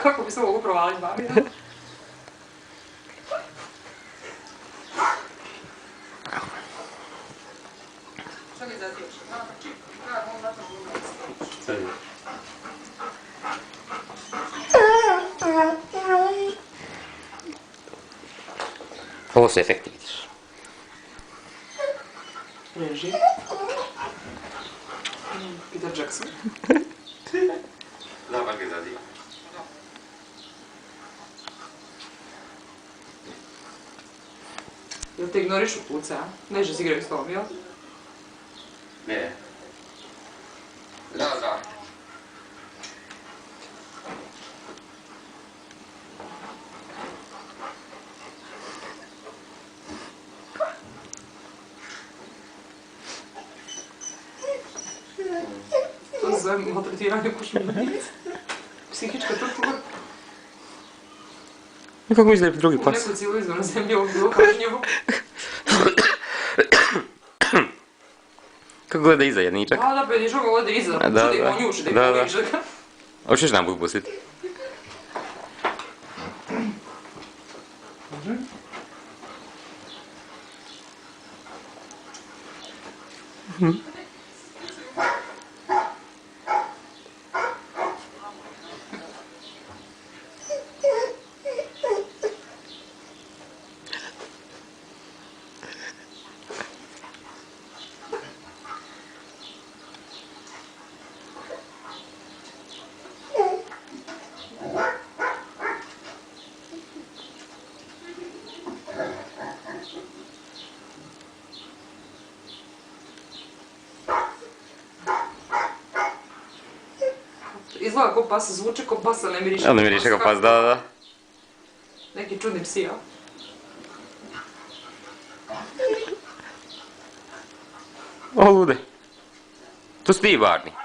Kako bi se mogu provaliti babi? Šta mi zatiješ? Sad je. Ovo su efekti, vidiš. Reži. Peter Jackson. Da, baš ga zadija. Jel te ignorišu puca, a? Neže si igraju s tobom, jel? Ne. Da. To se zove maltretiranje kućminice. Psihička tortura. Kako izgleda drugi U pas? neku civilizmu na zemlji ovdje bilo kažnjivo. Kako gleda iza jedničak? Da, pedičak ga gleda iza. Da, Čudi da. ga njuši da Da, je da. podičak. Hoćeš nam bubusiti? Izgleda ko pasa, zvuče ko pasa, ne miriše. Ne miriše kao pas, da. Neki čudni psi, ja. O, lude. To su ti, Barney.